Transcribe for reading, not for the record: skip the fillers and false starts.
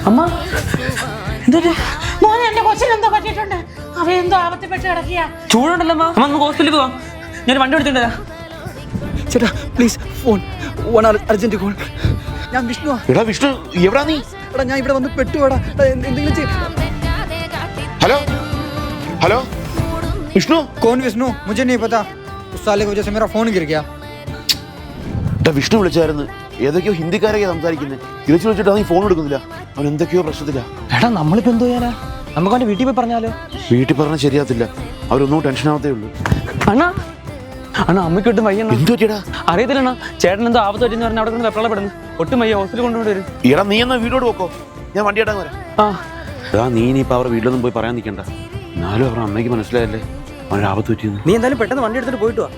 അമ്മ എന്തൊരു മോനെ എന്റെ കൊച്ചിനെന്തോ പറ്റിയിട്ടുണ്ട്. അവയെന്തോ ആപത്തിപ്പെട്ട് കിടക്കിയ. ചൂടുണ്ടല്ലോ അമ്മ. അമ്മ നമുക്ക് ഹോസ്പിറ്റലിൽ പോവാം. ഞാൻ വണ്ടി എടുത്തിട്ടുണ്ടാ. ചേട്ടാ പ്ലീസ് ഫോൺ അർജന്റ് കോൾ. ഞാൻ വിഷ്ണു. എടാ വിഷ്ണു എവിടാ നീ? എടാ ഞാൻ ഇവിടെ വന്ന് പെട്ടുപോടാ. എന്തെങ്കിലും ചെയ്യ്. Hello hello Vishnu. कौन विष्णु? मुझे नहीं पता. उस साले की वजह से मेरा फोन गिर गया. എടാ വിഷ്ണു വിളിച്ചായിരുന്നു. ഏതൊക്കെയോ ഹിന്ദിക്കാരൊക്കെ സംസാരിക്കുന്നത്. തിരിച്ചു വിളിച്ചിട്ട് നീ ഫോൺ എടുക്കുന്നില്ല. അവൻ എന്തൊക്കെയോ പ്രശ്നത്തില്ല. എടാ നമ്മളിപ്പോ എന്തോ ചെയ്യാനാ? നമുക്ക് അവന്റെ വീട്ടിൽ പോയി പറഞ്ഞാലോ? വീട്ടിൽ പറഞ്ഞാൽ ശരിയാത്തില്ല. അവരൊന്നും ടെൻഷൻ ആവത്തേ ഉള്ളൂ. അണ്ണാ അണ്ണാ അമ്മയ്ക്ക് ഒട്ടും വയ്യണ്ണ. എന്തു പറ്റിയടാ? അറിയത്തില്ലണ്ണ. ചേട്ടൻ എന്തോ ആപത്ത് പറ്റിയെന്ന് പറഞ്ഞാൽ അവിടെ കൊണ്ട് വെപ്രളപ്പെടുന്നു. ഒട്ടും വയ്യ. ഹോസ്പിറ്റലിൽ കൊണ്ടുപോയി വരും. എടാ നീ എന്നാ വീടോട് പോക്കോ. ഞാൻ വണ്ടി ഇടാൻ വരാം. എടാ നീ ഇനിയിപ്പോൾ അവരുടെ വീട്ടിലൊന്നും പോയി പറയാൻ നിൽക്കണ്ട. എന്നാലും അവരുടെ അമ്മയ്ക്ക് മനസ്സിലായല്ലേ അവനൊരു ആപത്ത് പറ്റിയെന്ന്. നീ എന്തായാലും പെട്ടെന്ന് വണ്ടി എടുത്തിട്ട് പോയിട്ട് വാ.